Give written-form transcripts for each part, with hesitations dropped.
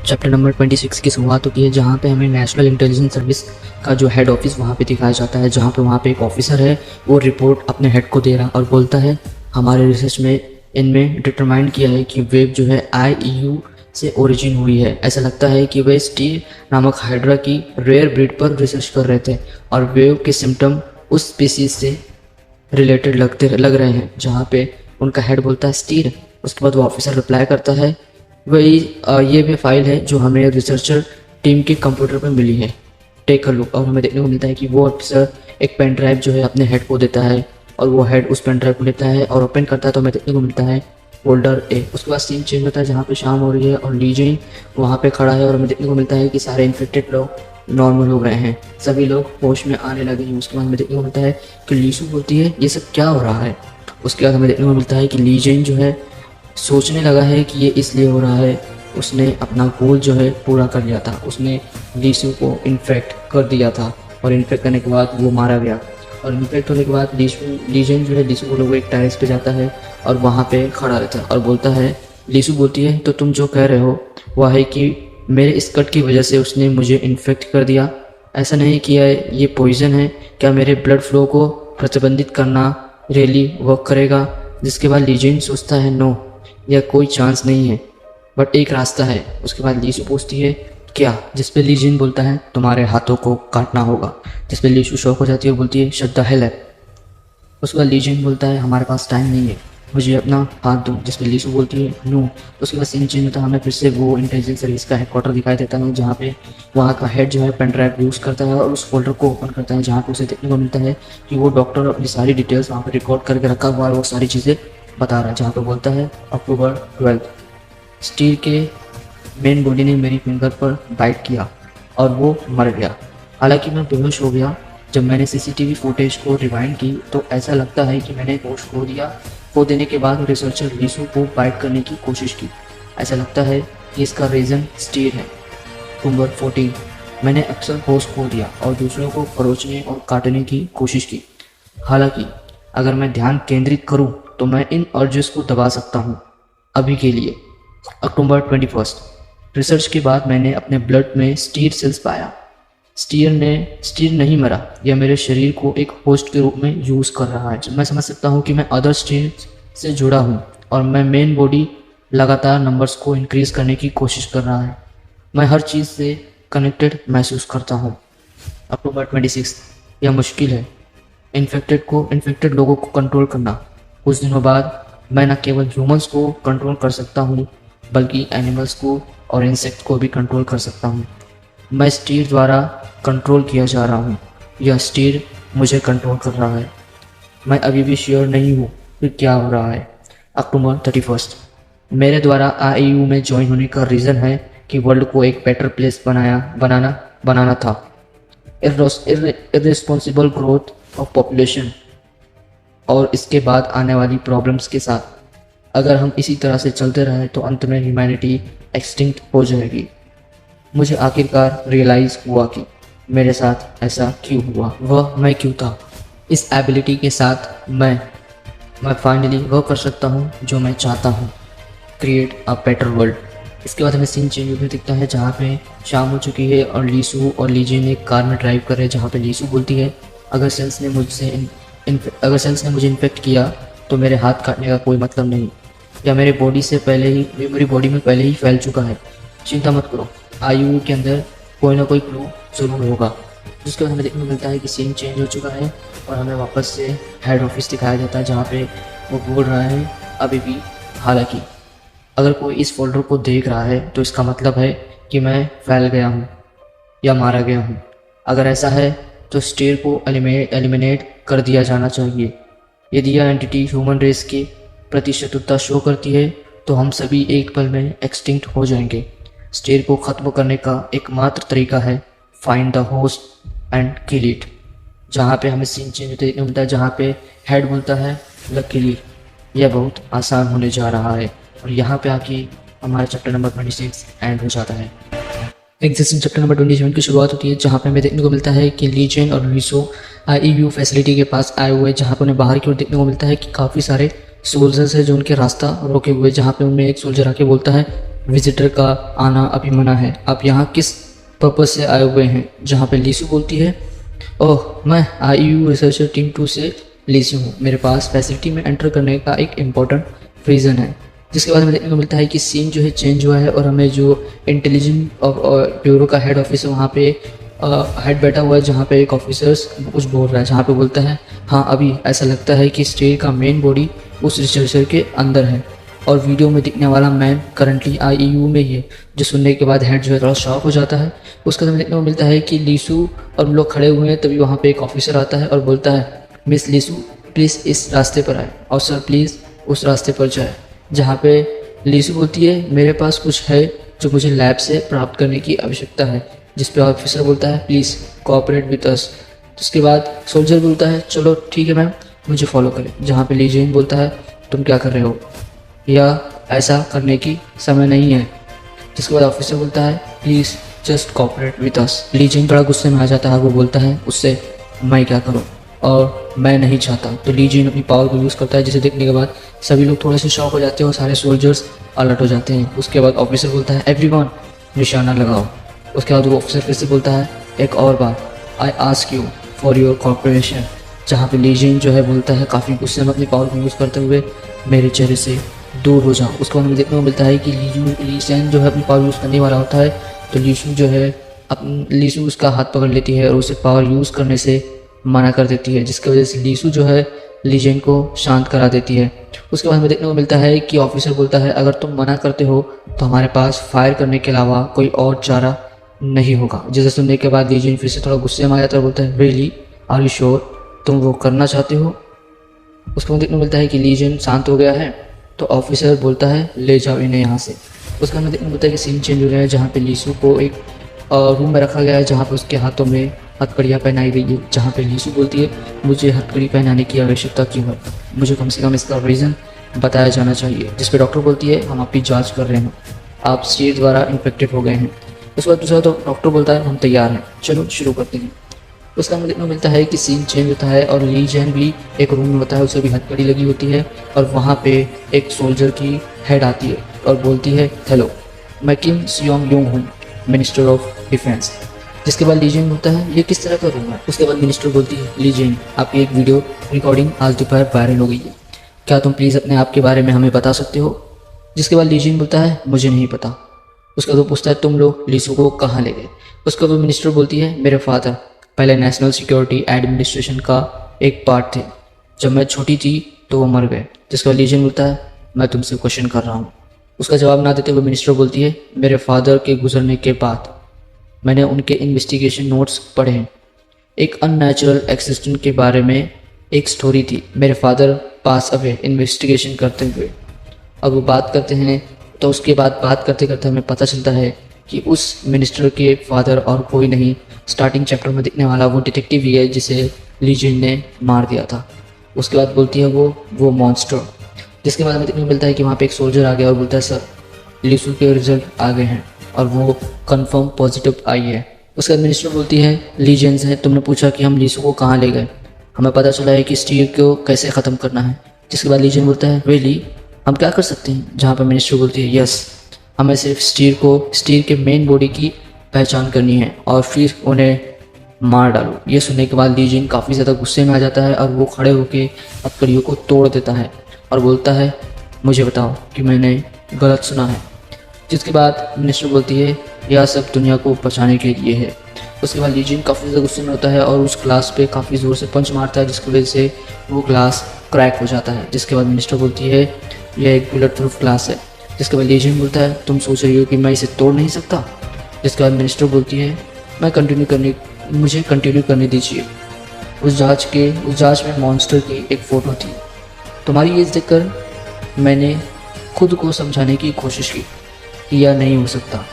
Chapter number 26 की शुरुआत होती है, जहाँ पे हमें नेशनल इंटेलिजेंस सर्विस का जो हेड ऑफिस वहाँ पे दिखाया जाता है, जहाँ पे वहाँ पे एक ऑफिसर है, वो रिपोर्ट अपने हेड को दे रहा और बोलता है हमारे रिसर्च में इनमें डिटरमाइन किया है कि वेब जो है IEU से ओरिजिन हुई है। ऐसा लगता है कि वे स्टीर नामक हाइड्रा की रेयर ब्रीड पर रिसर्च कर रहे थे और वेव के सिम्टम उस स्पीसीज से रिलेटेड लग रहे हैं, जहाँ पे उनका हेड बोलता है स्टीर। उसके बाद वो ऑफिसर रिप्लाई करता है वही ये भी फाइल है जो हमें रिसर्चर टीम के कंप्यूटर पर मिली है, टेक अ लुक। और हमें देखने को मिलता है कि वो ऑफिसर एक पेन ड्राइव जो है अपने हेड को देता है और वो हेड उस पेन ड्राइव को लेता है और ओपन करता है, तो हमें देखने को मिलता है फोल्डर A। उसके बाद सीन चेंज होता है जहाँ पे शाम हो रही है और ली जेन वहाँ पे खड़ा है और हमें देखने को मिलता है कि सारे इन्फेक्टेड लोग नॉर्मल हो गए हैं, सभी लोग होश में आने लगे हैं। उसके बाद हमें देखने को मिलता है कि लीसू बोलती है ये सब क्या हो रहा है। उसके बाद हमें देखने को मिलता है कि ली जेन जो है सोचने लगा है कि ये इसलिए हो रहा है, उसने अपना गोल जो है पूरा कर लिया था, उसने लीसू को इन्फेक्ट कर दिया था और इन्फेक्ट करने के बाद वो मारा गया। और इन्फेक्ट होने के बाद लीजन जो है लीसू को लोग एक टेरेस पे जाता है और वहाँ पे खड़ा रहता है और बोलता है, लीसू बोलती है तो तुम जो कह रहे हो वह है कि मेरे इस कट की वजह से उसने मुझे इन्फेक्ट कर दिया, ऐसा नहीं किया है, ये पॉइज़न है, क्या मेरे ब्लड फ्लो को प्रतिबंधित करना रियली वर्क करेगा। जिसके बाद लीजन सोचता है नो, यह कोई चांस नहीं है, बट एक रास्ता है। उसके बाद लीसू पूछती है क्या, जिस पे लीजिन बोलता है तुम्हारे हाथों को काटना होगा, जिस पे लीसू शौक हो जाती है, बोलती है शट द हेल है। उसके बाद लीजिन बोलता है हमारे पास टाइम नहीं है, मुझे अपना हाथ दो, जिस पे लीसू बोलती है नो। उसके बाद सीन चेंज होता है, हमें फिर से वो इंटेलिजेंस सर्विस का हेडक्वार्टर दिखाई देता है, जहाँ पे वहाँ का हेड जो है पेन ड्राइव यूज़ करता है और उस फोल्डर को ओपन करता है, जहाँ पे उसे देखने को मिलता है कि वो डॉक्टर अपनी सारी डिटेल्स वहाँ पर रिकॉर्ड करके रखा हुआ है, वो सारी चीज़ें बता रहा है। जहाँ पर बोलता है October 12 स्टील के मेन बॉडी ने मेरी फिंगर पर बाइट किया और वो मर गया। हालांकि मैं बेहोश हो गया। जब मैंने CCTV फुटेज को रिवाइंड की तो ऐसा लगता है कि मैंने होश खो दिया। खो देने के बाद रिसर्चर लीसू को बाइट करने की कोशिश की। ऐसा लगता है कि इसका रीज़न स्टीर है। October 14 मैंने अक्सर होश खो दिया और दूसरों को खरोचने और काटने की कोशिश की। हालांकि अगर मैं ध्यान केंद्रित करूं तो मैं इन अर्जेस को दबा सकता हूं। अभी के लिए October 21 रिसर्च के बाद मैंने अपने ब्लड में स्टीर सेल्स पाया। स्टीर नहीं मरा, यह मेरे शरीर को एक होस्ट के रूप में यूज़ कर रहा है। मैं समझ सकता हूँ कि मैं अदर स्टीर से जुड़ा हूँ और मैं मेन बॉडी लगातार नंबर्स को इंक्रीज़ करने की कोशिश कर रहा है। मैं हर चीज़ से कनेक्टेड महसूस करता हूँ। October 26 यह मुश्किल है, इन्फेक्टेड लोगों को कंट्रोल करना। कुछ दिनों बाद मैं न केवल ह्यूमंस को कंट्रोल कर सकता हूँ बल्कि एनिमल्स को और इंसेक्ट को भी कंट्रोल कर सकता हूँ। मैं स्टीर द्वारा कंट्रोल किया जा रहा हूँ, यह स्टीर मुझे कंट्रोल कर रहा है। मैं अभी भी श्योर नहीं हूँ कि क्या हो रहा है। October 31 मेरे द्वारा IEU में ज्वाइन होने का रीज़न है कि वर्ल्ड को एक बेटर प्लेस बनाना था। इर्रेस्पॉन्सिबल ग्रोथ ऑफ पॉपुलेशन और इसके बाद आने वाली प्रॉब्लम्स के साथ अगर हम इसी तरह से चलते रहे तो अंत में ह्यूमैनिटी एक्सटिंक्ट हो जाएगी। मुझे आखिरकार रियलाइज़ हुआ कि मेरे साथ ऐसा क्यों हुआ, वह मैं क्यों था। इस एबिलिटी के साथ मैं फाइनली वह कर सकता हूँ जो मैं चाहता हूँ, क्रिएट अ बेटर वर्ल्ड। इसके बाद हमें सीन चेंज होकर दिखता है जहाँ पे शाम हो चुकी है और लीसू और लीजिन एक कार में ड्राइव कर रहे हैं, जहाँ पे लीसू बोलती है अगर सेल्स ने मुझे इन्फेक्ट किया तो मेरे हाथ काटने का कोई मतलब नहीं, या मेरी बॉडी में पहले ही फैल चुका है। चिंता मत करो, IEU के अंदर कोई ना कोई क्लू ज़रूर होगा। जिसके बाद हमें देखने को मिलता है कि सीन चेंज हो चुका है और हमें वापस से हेड ऑफिस दिखाया जाता है, जहाँ पे वो बोल रहा है अभी भी हालांकि अगर कोई इस फोल्डर को देख रहा है तो इसका मतलब है कि मैं फैल गया हूँ या मारा गया हूँ। अगर ऐसा है तो स्टीर को एलिमिनेट कर दिया जाना चाहिए। यदि यह एंटिटी ह्यूमन रेस के प्रति शत्रुता शो करती है तो हम सभी एक पल में एक्सटिंक्ट हो जाएंगे। स्टीर को ख़त्म करने का एकमात्र तरीका है find the host and kill it. जहाँ पे हमें सीन चेंज देखने मिलता है, जहाँ पे हेड बोलता है लकीली यह बहुत आसान होने जा रहा है। और यहाँ पे आके हमारा चैप्टर नंबर 26 एंड हो जाता है। एग्जिस्टिंग चैप्टर नंबर 27 की शुरुआत होती है, जहाँ पे हमें देखने को मिलता है कि लीजेन और लीसो IEU फैसिलिटी के पास आए हुए, जहाँ पे उन्हें बाहर की ओर देखने को मिलता है कि काफ़ी सारे सोल्जर्स हैं जो उनके रास्ता रोके हुए, जहाँ पे उनमें एक सोल्जर आके बोलता है विजिटर का आना अभी मना है, आप यहाँ किस पर्पज़ से आए हुए हैं? जहाँ पे लीसू बोलती है, ओह मैं IU रिसर्चर टीम 2 से लीसू हूँ, मेरे पास फैसिलिटी में एंटर करने का एक इम्पॉर्टेंट रीज़न है। जिसके बाद हमें देखने को मिलता है कि सीन जो है चेंज हुआ है और हमें जो इंटेलिजेंस ब्यूरो का हेड ऑफिस है वहाँ पे हेड बैठा हुआ है, जहाँ पे एक ऑफिसर्स कुछ बोल रहा है, जहाँ पे बोलता है हाँ अभी ऐसा लगता है कि स्टेट का मेन बॉडी उस रिसर्चर के अंदर है और वीडियो में दिखने वाला मैन करंटली IEU में ही है। जो सुनने के बाद हेड जो है थोड़ा शॉक हो जाता है। उसके बाद हमें देखने को मिलता है कि लीसू और लोग खड़े हुए हैं, तभी वहाँ पे एक ऑफिसर आता है और बोलता है मिस लीसू प्लीज़ इस रास्ते पर आए और सर प्लीज़ उस रास्ते पर जाए। जहाँ पे लीसू बोलती है मेरे पास कुछ है जो मुझे लैब से प्राप्त करने की आवश्यकता है, जिस पे ऑफिसर बोलता है प्लीज़ कोऑपरेट विद अस। उसके बाद सोल्जर बोलता है चलो ठीक है मैम मुझे फॉलो करें। जहाँ पे ली जेन बोलता है तुम क्या कर रहे हो, या ऐसा करने की समय नहीं है। जिसके बाद ऑफिसर बोलता है please just cooperate with us. Li Jen बड़ा गुस्से में आ जाता है, वो बोलता है उससे मैं क्या करूँ और मैं नहीं चाहता। तो ली जेन अपनी पावर को यूज़ करता है, जिसे देखने के बाद सभी लोग थोड़े से शॉक हो जाते हैं और सारे सोल्जर्स अलर्ट हो जाते हैं। उसके बाद ऑफिसर बोलता है एवरीवन निशाना लगाओ। उसके बाद वो ऑफिसर फिर से बोलता है एक और बार I ask you for your cooperation. जहाँ पे ली जेन जो है बोलता है काफ़ी गुस्से में अपनी पावर को यूज़ करते हुए मेरे चेहरे से दूर हो जाओ। उसको हमें देखने को मिलता है कि ली जेन जो है अपनी पावर यूज़ करने वाला होता है, तो लीसू जो है लीसू उसका हाथ पकड़ लेती है और उसे पावर यूज़ करने से मना कर देती है, जिसकी वजह से लीसू जो है ली जेन को शांत करा देती है। उसके बाद हमें देखने को मिलता है कि ऑफिसर बोलता है अगर तुम मना करते हो तो हमारे पास फायर करने के अलावा कोई और चारा नहीं होगा। जिसे सुनने के बाद ली जेन फिर से थोड़ा गुस्से में आ जाता है और बोलता है रियली आर यू श्योर तुम वो करना चाहते हो। उसको देखने को मिलता है कि ली जेन शांत हो गया है, तो ऑफिसर बोलता है ले जाओ इन्हें यहाँ से। उसका हमें देखने को मिलता है कि सीन चेंज हो गया है, जहाँ पे लीसू को एक रूम में रखा गया है, जहाँ पे उसके हाथों में हथकड़ियाँ पहनाई गई है। जहाँ पे लीसू बोलती है मुझे हथकड़ी पहनाने की आवश्यकता क्यों है, मुझे कम से कम इसका रीज़न बताया जाना चाहिए। जिस पे डॉक्टर बोलती है हम आपकी जांच कर रहे हैं, आप स्टेट द्वारा इन्फेक्टेड हो गए हैं। उसके बाद दूसरा तो डॉक्टर बोलता है हम तैयार हैं, चलो शुरू करते हैं। उसका हमें देखने को मिलता है कि सीन चेंज होता है और ली जेन भी एक रूम में होता है, उसे भी हथकड़ी लगी होती है और वहाँ पे एक सोल्जर की हेड आती है और बोलती है हेलो मैं किम सियोंग यूंग हूँ, मिनिस्टर ऑफ डिफेंस। जिसके बाद ली जेन बोलता है ये किस तरह का रूम है। उसके बाद मिनिस्टर बोलती है ली जेन आपकी एक वीडियो रिकॉर्डिंग आज दोपहर वायरल हो गई है, क्या तुम प्लीज़ अपने आप के बारे में हमें बता सकते हो। जिसके बाद ली जेन बोलता है मुझे नहीं पता। उसका तो पूछता है तुम लोग लीसू को कहाँ ले गए। उसका तो मिनिस्टर बोलती है मेरे फादर पहले नेशनल सिक्योरिटी एडमिनिस्ट्रेशन का एक पार्ट थे, जब मैं छोटी थी तो वो मर गए। जिसका ली जेन बोलता है मैं तुमसे क्वेश्चन कर रहा हूँ। उसका जवाब ना देते हुए मिनिस्टर बोलती है मेरे फादर के गुजरने के बाद मैंने उनके इन्वेस्टिगेशन नोट्स पढ़े हैं, एक अननेचुरल एक्सीडेंट के बारे में एक स्टोरी थी, मेरे फादर पास अवे इन्वेस्टिगेशन करते हुए। अब वो बात करते हैं तो उसके बाद बात करते करते हमें पता चलता है कि उस मिनिस्टर के फादर और कोई नहीं, स्टार्टिंग चैप्टर में दिखने वाला वो डिटेक्टिव ही है जिसे ली जेन ने मार दिया था। उसके बाद बोलती है वो मॉन्स्टर। जिसके बाद हमें देखने को मिलता है कि वहाँ पे एक सोल्जर आ गया और बोलता है सर लीसू के रिजल्ट आ गए हैं और वो कंफर्म पॉजिटिव आई है। उसके बाद मिनिस्टर बोलती है ली जेन से तुमने पूछा कि हम लीसू को कहाँ ले गए, हमें पता चला है कि स्टीर को कैसे ख़त्म करना है। जिसके बाद ली जेन बोलता है रियली हम क्या कर सकते हैं। जहाँ पर मिनिस्टर बोलती है यस हमें सिर्फ स्टीर के मेन बॉडी की पहचान करनी है और फिर उन्हें मार डालो। ये सुनने के बाद ली जेन काफ़ी ज़्यादा गुस्से में आ जाता है और वो खड़े होकर हथकड़ियों को तोड़ देता है और बोलता है मुझे बताओ कि मैंने गलत सुना है। जिसके बाद मिनिस्टर बोलती है यह सब दुनिया को बचाने के लिए है। उसके बाद ली जेन काफ़ी ज़्यादा गुस्से में होता है और उस ग्लास पे काफ़ी ज़ोर से पंच मारता है, जिसकी वजह से वो ग्लास क्रैक हो जाता है। जिसके बाद मिनिस्टर बोलती है यह एक बुलेट प्रूफ ग्लास है। जिसके बाद ली जेन बोलता है तुम सोच रही हो कि मैं इसे तोड़ नहीं सकता। जिसके बाद मिनिस्टर बोलती है मुझे कंटिन्यू करने दीजिए। उस जांच में मॉन्स्टर की एक फ़ोटो थी, तुम्हारी एज देखकर मैंने खुद को समझाने की कोशिश की कि यह नहीं हो सकता,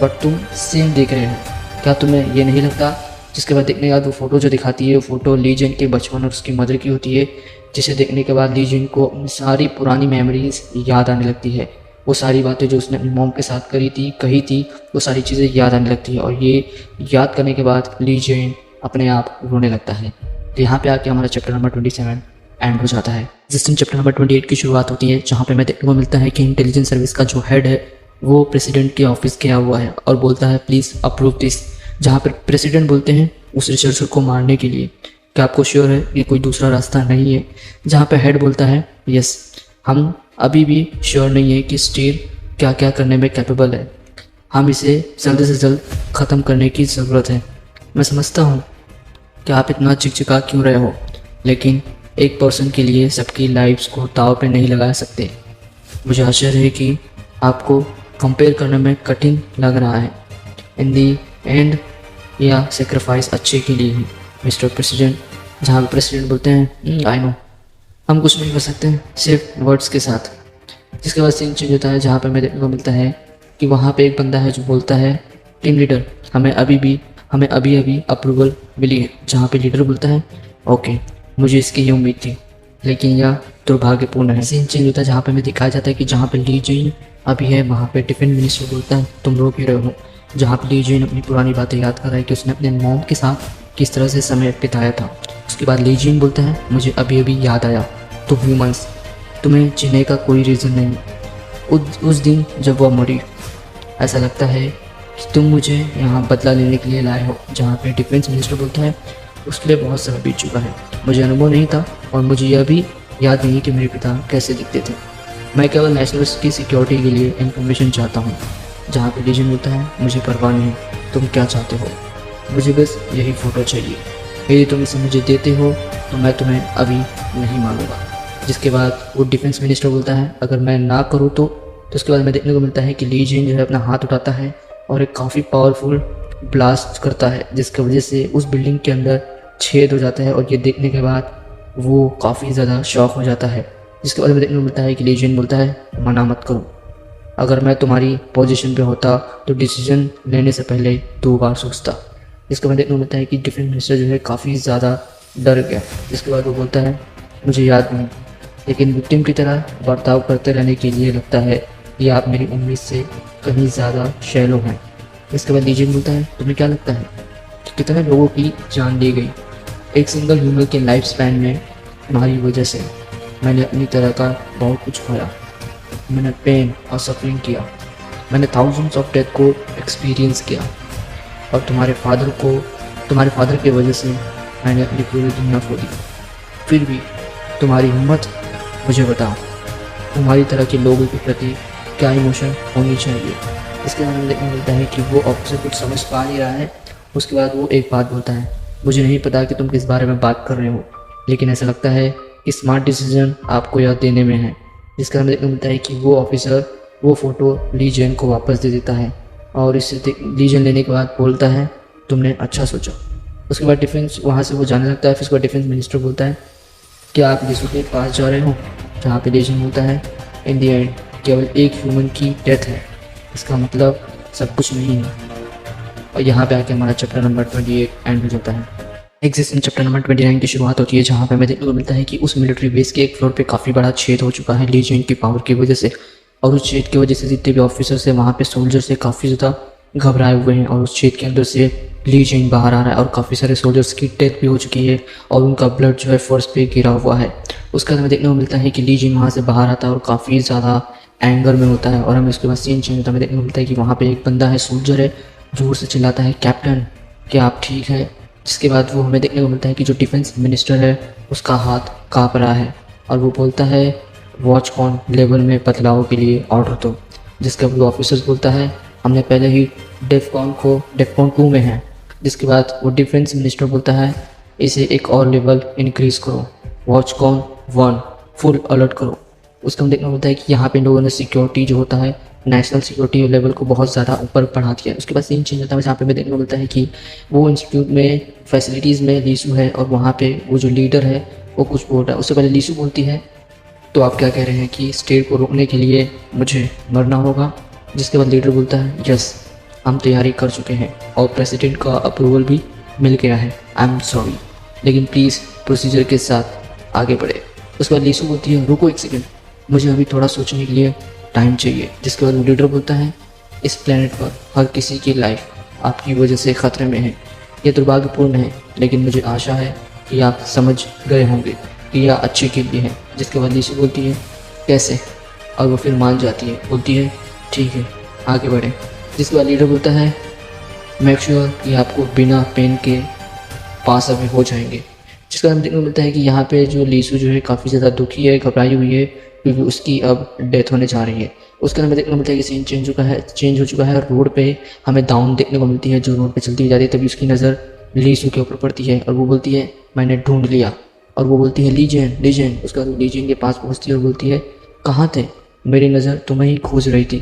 बट तुम सेम देख रहे हो, क्या तुम्हें ये नहीं लगता। जिसके बाद देखने के बाद वो फ़ोटो जो दिखाती है वो फ़ोटो ली जेन के बचपन और उसकी मदर की होती है, जिसे देखने के बाद ली जेन को अपनी सारी पुरानी मेमोरीज याद आने लगती है। वो सारी बातें जो उसने अपनी मॉम के साथ कही थी वो सारी चीज़ें याद आने लगती है और ये याद करने के बाद ली जेन अपने आप रोने लगता है। तो यहाँ पे आके हमारा चैप्टर नंबर 27 एंड हो जाता है। जिस दिन चैप्टर नंबर 28 की शुरुआत होती है, जहाँ पे हमें देखने को मिलता है कि इंटेलिजेंस सर्विस का जो हेड है वो प्रेसिडेंट के ऑफिस गया हुआ है और बोलता है प्लीज़ अप्रूव दिस, जहाँ पर प्रेसिडेंट बोलते हैं उस रिसर्चर को मारने के लिए। क्या आपको श्योर है कि कोई दूसरा रास्ता नहीं है? जहाँ पे हेड बोलता है यस, हम अभी भी श्योर नहीं है कि स्टील क्या क्या करने में कैपेबल है, हम इसे जल्द से जल्द ख़त्म करने की ज़रूरत है। मैं समझता हूँ कि आप इतना चिकचिका क्यों रहे हो, लेकिन एक पर्सन के लिए सबकी लाइफ्स को दाव पे नहीं लगा सकते। मुझे आश्चर्य है कि आपको कंपेयर करने में कठिन लग रहा है। इन दी एंड या सेक्रीफाइस अच्छे के लिए ही मिस्टर प्रेसिडेंट। जहाँ पे प्रेसिडेंट बोलते हैं आई नो, हम कुछ नहीं कर सकते सिर्फ वर्ड्स के साथ। जिसके बाद सीन चेंज होता है, जहाँ पे हमें देखने को मिलता है कि वहाँ पे एक बंदा है जो बोलता है टीम लीडर हमें अभी अभी अप्रूवल मिली है। जहाँ पे लीडर बोलता है ओके, मुझे इसकी ये उम्मीद थी, लेकिन यह दुर्भाग्यपूर्ण है। सीन चेंज होता है, जहाँ पे हमें दिखाया जाता है कि जहाँ पे ली जेन अभी है वहाँ पे डिफेंस मिनिस्टर बोलता है तुम रो क्यों रहे हो। जहाँ पे ली जेन अपनी पुरानी बातें याद कर रहा है कि उसने अपने मॉम के साथ किस तरह से समय बिताया था। उसके बाद ली जेन बोलता है मुझे अभी अभी याद आया, तो ह्यूमंस तुम्हें जीने का कोई रीज़न नहीं। उस दिन जब वह मरी, ऐसा लगता है कि तुम मुझे यहाँ बदला लेने के लिए लाए हो। जहाँ पे डिफेंस मिनिस्टर बोलता है उसके लिए बहुत समय बीत चुका है, मुझे अनुभव नहीं था और मुझे यह भी याद नहीं कि मेरे पिता कैसे दिखते थे। मैं केवल नेशनल्स की सिक्योरिटी के लिए इन्फॉर्मेशन चाहता हूँ। जहाँ पे लीजन बोलता है मुझे परवाह नहीं, तुम क्या चाहते हो, मुझे बस यही फ़ोटो चाहिए, यदि तुम इसे मुझे देते हो तो मैं तुम्हें अभी नहीं मानूंगा। जिसके बाद वो डिफेंस मिनिस्टर बोलता है अगर मैं ना करूँ तो उसके बाद हमें देखने को मिलता है कि ली जेन जो है अपना हाथ उठाता है और एक काफ़ी पावरफुल ब्लास्ट करता है, जिसकी वजह से उस बिल्डिंग के अंदर छेद हो जाता है। और ये देखने के बाद वो काफ़ी ज़्यादा शॉक हो जाता है। जिसके बाद हमें देखने को मिलता है कि ली जेन बोलता है मना मत करो, अगर मैं तुम्हारी पोजीशन पे होता तो डिसीजन लेने से पहले 2 बार सोचता। जिसके बाद देखने को मिलता है कि डिफेंस मिनिस्टर जो है काफ़ी ज़्यादा डर गया। जिसके बाद वो बोलता है मुझे याद नहीं, लेकिन विक्टिम की तरह बर्ताव करते रहने के लिए लगता है कि आप मेरी उम्मीद से कहीं ज़्यादा शैलो हैं। इसके बाद लीजन बोलता है तुम्हें क्या लगता है कि कितने लोगों की जान ली गई एक सिंगल ह्यूमन के लाइफ स्पैन में? तुम्हारी वजह से मैंने अपनी तरह का बहुत कुछ खोया, मैंने पेन और सफरिंग किया, मैंने थाउजेंड्स ऑफ डेथ को एक्सपीरियंस किया और तुम्हारे फादर की वजह से मैंने अपनी पूरी दुनिया खो दी। फिर भी तुम्हारी हिम्मत, मुझे बताओ तुम्हारी तरह के लोगों के प्रति क्या इमोशन होनी चाहिए। इसके बाद हमें देखने मिलता है कि वो ऑफिसर कुछ समझ पा नहीं रहा है। उसके बाद वो एक बात बोलता है मुझे नहीं पता कि तुम किस बारे में बात कर रहे हो, लेकिन ऐसा लगता है कि स्मार्ट डिसीजन आपको यह देने में है। जिसका हमें देखने मिलता है कि वो ऑफिसर वो फ़ोटो ली जेन को वापस दे देता है और इससे ली जेन लेने के बाद बोलता है तुमने अच्छा सोचा। उसके बाद डिफेंस वहाँ से वो जाने लगता है। फिर उसके बाद डिफेंस मिनिस्टर बोलता है क्या आप यीशु के पास जा रहे हो? जहाँ पे लीजन बोलता है इन दी एंड केवल एक ह्यूमन की डेथ है, इसका मतलब सब कुछ नहीं है। और यहाँ पे आके हमारा चैप्टर नंबर 28 एंड हो जाता है। एग्जिस्टिंग चैप्टर नंबर 29 की शुरुआत होती है, जहाँ पे हमें देखने को मिलता है कि उस मिलिट्री बेस के एक फ्लोर पे काफ़ी बड़ा छेद हो चुका है लीजन की पावर की वजह से। और उस छेद की वजह से जितने भी ऑफिसर्स हैं वहाँ पे सोल्जर्स से काफ़ी ज़्यादा घबराए हुए हैं और उस छेद के अंदर से ली जेन बाहर आ रहा है और काफ़ी सारे सोल्जर्स की डेथ भी हो चुकी है और उनका ब्लड जो है फर्श पे गिरा हुआ है। उसके बाद हमें देखने को मिलता है कि ली जेन वहाँ से बाहर आता है और काफ़ी ज़्यादा एंगर में होता है। और हमें उसके बाद सीन चेंज होता है, हमें देखने को मिलता है कि वहाँ पे एक बंदा है, सोल्जर है, जोर से चिल्लाता है कैप्टन क्या आप ठीक है? जिसके बाद वो हमें देखने को मिलता है कि जो डिफेंस मिनिस्टर है उसका हाथ काँप रहा है और वो बोलता है वॉच ऑन लेवल में बदलाव के लिए ऑर्डर दो। जिसके बाद वो ऑफिसर्स बोलता है हमने पहले ही डेफकॉन 2 में है। जिसके बाद वो डिफेंस मिनिस्टर बोलता है इसे एक और लेवल इंक्रीज़ करो, वॉच कॉन 1 फुल अलर्ट करो। उसका हम देखना होता है कि यहाँ पे लोगों ने सिक्योरिटी जो होता है नेशनल सिक्योरिटी लेवल को बहुत ज़्यादा ऊपर बढ़ा दिया है। उसके बाद सीन चेंज होता है, जहाँ पे हमें देखने को मिलता है कि वो इंस्टीट्यूट में फैसिलिटीज़ में लीसू है और वहाँ पे वो जो लीडर है वो कुछ बोल रहा है। उससे पहले लीसू बोलती है तो आप क्या कह रहे हैं कि स्टेट को रोकने के लिए मुझे मरना होगा? जिसके बाद लीडर बोलता है यस हम तैयारी कर चुके हैं और प्रेसिडेंट का अप्रूवल भी मिल गया है, आई एम सॉरी, लेकिन प्लीज़ प्रोसीजर के साथ आगे बढ़े। उसके बाद लीसू बोलती है रुको एक सेकेंड, मुझे अभी थोड़ा सोचने के लिए टाइम चाहिए। जिसके बाद लीडर बोलता है इस प्लेनेट पर हर किसी की लाइफ आपकी वजह से ख़तरे में है, यह दुर्भाग्यपूर्ण है, लेकिन मुझे आशा है कि आप समझ गए होंगे कि यह अच्छे के लिए है। जिसके बाद लीसू बोलती है कैसे? और वो फिर मान जाती है, बोलती है ठीक है आगे बढ़ें। जिसके बाद लीडर बोलता है मेक श्योर कि आपको बिना पेन के पास अभी हो जाएंगे। जिसका हम देखने को मिलता है कि यहाँ पे जो लीसू जो है काफ़ी ज़्यादा दुखी है, घबराई हुई है, क्योंकि उसकी अब डेथ होने जा रही है। उसके अंदर देखने को मिलता है कि सीन चेंज हो चुका है। रोड पे हमें दाउन देखने को मिलती है जो रोड पे चलती हुई जा रही है। तभी उसकी नज़र लीसू के ऊपर पड़ती है और वो बोलती है मैंने ढूंढ लिया। और वो बोलती है लीजेंड लीजेंड। उसके बाद लीजेंड के पास पहुँचती है और बोलती है कहाँ थे, मेरी नज़र तुम्हें ही खोज रही थी,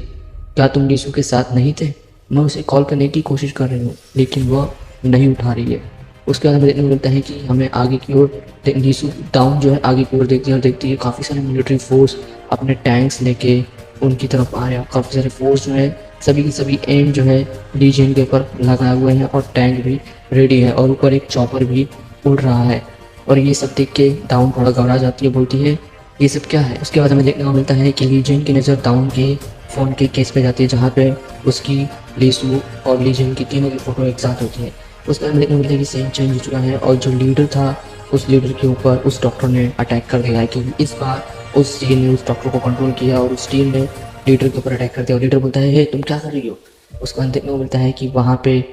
क्या तुम लीसू के साथ नहीं थे? मैं उसे कॉल करने की कोशिश कर रही हूँ लेकिन वह नहीं उठा रही है। उसके बाद हमें देखने को मिलता है कि हमें आगे की ओर लीसू दाउन जो है आगे की ओर देखती है और देखती है काफ़ी सारे मिलिट्री फोर्स अपने टैंक्स लेके उनकी तरफ आ रहे हैं। काफ़ी सारे फोर्स जो है सभी के सभी एम जो है लीजेंड के ऊपर लगाए हुए हैं और टैंक भी रेडी है और ऊपर एक चॉपर भी उड़ रहा है। और ये सब देख के दाउन थोड़ा घबरा जाती है, बोलती है ये सब क्या है। उसके बाद हमें देखने को मिलता है कि लीजेंड की नज़र दाउन के फ़ोन के केस पे जाती है जहाँ पे उसकी लीसू और लीजेंड की तीनों की फ़ोटो एक साथ होती है। उसके बाद देखने को मिलता है कि सीन चेंज हो चुका है और जो लीडर था उस लीडर के ऊपर उस डॉक्टर ने अटैक कर दिया है कि इस बार उस टीम ने उस डॉक्टर को कंट्रोल किया और उस टीम ने लीडर के ऊपर अटैक कर दिया। और लीडर बोलता है हे तुम क्या कर रही हो। उसके बाद देखने को मिलता है कि वहाँ पे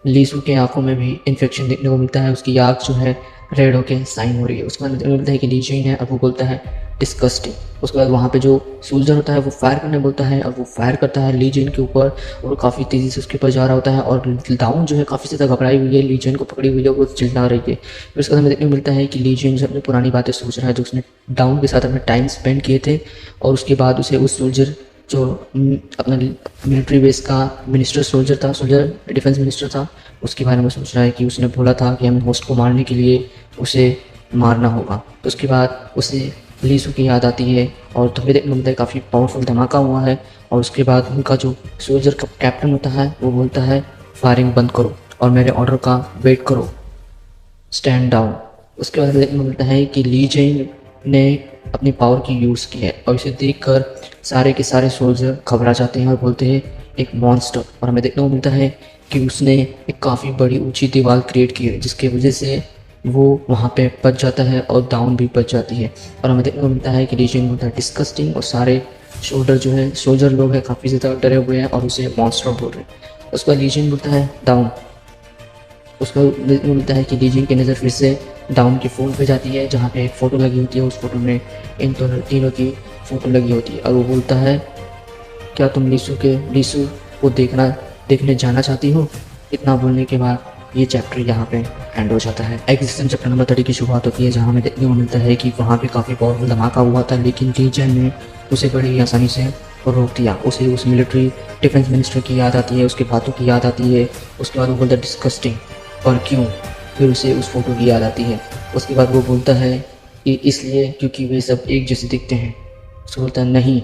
लीसू के आंखों में भी इन्फेक्शन देखने को मिलता है, उसकी आँख जो है रेड होके साइन हो रही है। उसके बाद देखने को मिलता है कि लीजेंड है और वो बोलता है डिस्कस्टिंग। उसके बाद वहाँ पे जो सोल्जर होता है वो फायर करने बोलता है और वो फायर करता है लीजेंड के ऊपर और काफ़ी तेज़ी से उसके ऊपर जा रहा होता है। और दाउन जो है काफ़ी ज़्यादा घबराई हुई है, लीजेंड को पकड़ी हुई है, वो चिल्ला रही है। फिर उसके बाद हमें देखने को मिलता है कि लीजेंड जो अपनी पुरानी बातें सोच रहा है जो उसने दाउन के साथ अपने टाइम स्पेंड किए थे। और उसके बाद उसे उस सोल्जर जो अपना मिलिट्री बेस का मिनिस्टर सोल्जर था, सोल्जर डिफेंस मिनिस्टर था, उसके बारे में सोच रहा है कि उसने बोला था कि हमें होस्ट को मारने के लिए उसे मारना होगा। तो उसके बाद उसे लीसू की याद आती है और तभी देखने को मिलता है काफ़ी पावरफुल धमाका हुआ है। और उसके बाद उनका जो सोल्जर का कैप्टन होता है वो बोलता है फायरिंग बंद करो और मेरे ऑर्डर का वेट करो, स्टैंड डाउन। उसके बाद देखने को मिलता है कि लीजेंड ने अपनी पावर की यूज़ की है और इसे देखकर सारे के सारे सोल्जर घबरा जाते हैं और बोलते हैं एक मॉन्स्टर। और हमें देखने को मिलता है कि उसने एक काफ़ी बड़ी ऊंची दीवार क्रिएट की है जिसकी वजह से वो वहाँ पे बच जाता है और दाउन भी बच जाती है। और हमें देखने को मिलता है कि लीजेंड बोलता है डिस्कस्टिंग और सारे शोल्डर जो है सोल्जर लोग हैं काफ़ी ज़्यादा डरे हुए हैं और उसे मॉन्स्टर बोल रहे हैं। उसके बाद लीजेंड बोलता है डाउन। उसका मिलता है कि लीजेंड की नज़र फिर से डाउन की फ़ोन पे जाती है जहाँ पे एक फ़ोटो लगी होती है। उस फोटो में इन तीनों की फ़ोटो लगी होती है और वो बोलता है क्या तुम लीसू को देखने जाना चाहती हो। इतना बोलने के बाद ये चैप्टर यहाँ पे एंड हो जाता है। एग्जिस्टेंस चैप्टर नंबर 30 की शुरुआत होती है जहाँ हमें देखने को मिलता है कि वहाँ पे काफ़ी पावरफुल धमाका हुआ था लेकिन लीजेंड ने उसे बड़ी ही आसानी से रोक दिया। उसे उस मिलिट्री डिफेंस मिनिस्टर की याद आती है, उसकी बातों की याद आती है। उसके बाद वो बोलता है डिस्कस्टिंग और क्यों। फिर उसे उस फोटो की याद आती है। उसके बाद वो बोलता है कि इसलिए क्योंकि वे सब एक जैसे दिखते हैं। उसको बोलता है नहीं।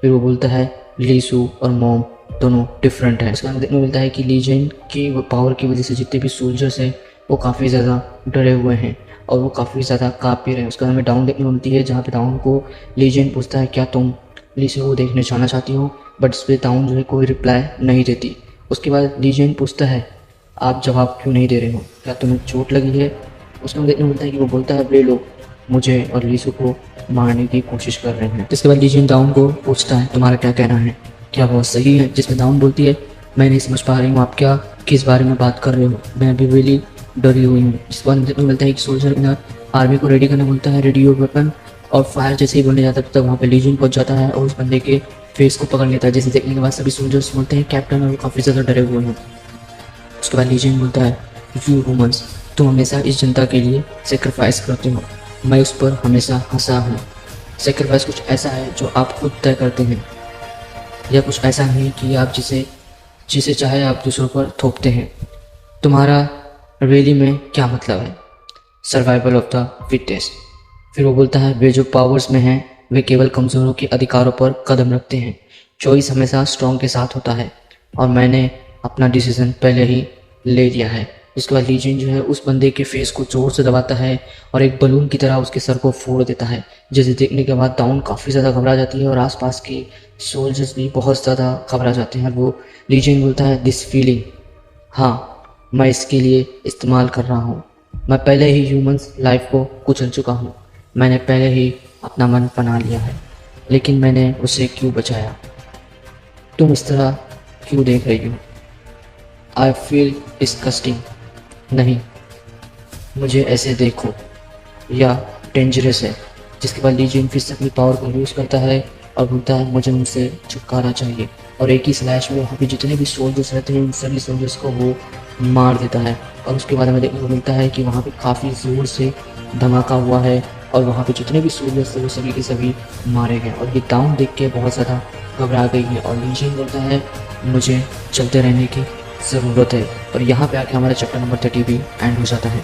फिर वो बोलता है लीसू और मॉम दोनों डिफरेंट है। इसका देखने को मिलता है कि लीजेंड की पावर की वजह से जितने भी सोल्जर्स हैं वो काफ़ी ज़्यादा डरे हुए हैं और वो काफ़ी ज़्यादा काँप भी रहे हैं। उसका हमें डाउन देखने को मिलती है जहाँ पे डाउन को लीजेंड पूछता है क्या तुम लीसू को देखने जाना चाहती हो, बट इस पर डाउन जो है कोई रिप्लाई नहीं देती। उसके बाद लीजेंड पूछता है आप जवाब क्यों नहीं दे रहे हो, क्या तुम्हें चोट लगी है। उसमें देखने को मिलता है कि वो बोलता है वे लोग मुझे और लीसू को मारने की कोशिश कर रहे हैं। जिसके बाद लीजेंड डाउन को पूछता है तुम्हारा क्या कहना है, क्या बहुत सही है। जिसमें डाउन बोलती है मैं नहीं समझ पा रही हूँ आप क्या किस बारे में बात कर रहे हो, मैं अभी रियली डरी हुई हूँ। जिसके बाद देखने को मिलता है कि सोल्जर आर्मी को रेडी करना बोलता है, रेडी योर वेपन। और फायर जैसे ही बोलने जाता है तब वहाँ पे लीजेंड पहुँच जाता है और उस बंदे के फेस को पकड़ लेता है। जैसे देखने के बाद सभी सोल्जर्स बोलते हैं कैप्टन और वो काफ़ी ज़्यादा डरे हुए हैं। उसके बाद लीजेंड बोलता है यू ह्यूमंस तुम हमेशा इस जनता के लिए सेक्रीफाइस करते हो, मैं उस पर हमेशा हंसा हूँ। सेक्रीफाइस कुछ ऐसा है जो आप खुद तय करते हैं, यह कुछ ऐसा नहीं कि आप जिसे चाहे आप दूसरों पर थोपते हैं। तुम्हारा रैली में क्या मतलब है, सर्वाइवल ऑफ द फिटेस्ट। फिर वो बोलता है वे जो पावर्स में हैं वे केवल कमज़ोरों के अधिकारों पर कदम रखते हैं, चॉइस हमेशा स्ट्रॉन्ग के साथ होता है और मैंने अपना डिसीजन पहले ही ले लिया है। इसके बाद लीजेंड जो है उस बंदे के फेस को जोर से दबाता है और एक बलून की तरह उसके सर को फोड़ देता है। जिसे देखने के बाद डाउन काफ़ी ज़्यादा घबरा जाती है और आसपास के सोल्जर्स भी बहुत ज़्यादा घबरा जाते हैं। वो लीजेंड बोलता है दिस फीलिंग, हाँ मैं इसके लिए इस्तेमाल कर रहा हूँ, मैं पहले ही ह्यूमंस लाइफ को कुचल चुका हूँ, मैंने पहले ही अपना मन बना लिया है, लेकिन मैंने उसे क्यों बचाया। तुम इस तरह क्यों देख रही हो? I feel disgusting. नहीं, मुझे ऐसे देखो। या डेंजरस है। जिसके बाद ली जिन फिर अपनी पावर को यूज़ करता है और बोलता है मुझे उनसे छुटकारा चाहिए, और एक ही स्लैश में वहाँ पे जितने भी सोल्जर्स रहते हैं उन सभी सोल्जर्स को वो मार देता है। और उसके बाद हमें देखने को मिलता है कि वहाँ पे काफ़ी ज़ोर से धमाका हुआ है और वहाँ पे जितने भी सोल्जर्स थे वो सभी के सभी मारे गए, और ये टाउन देख के बहुत ज़्यादा घबरा गई है। और ली जिन बोलता है मुझे चलते रहने की ज़रूरत है। और यहाँ पे आके हमारा चैप्टर नंबर 30 भी एंड हो जाता है।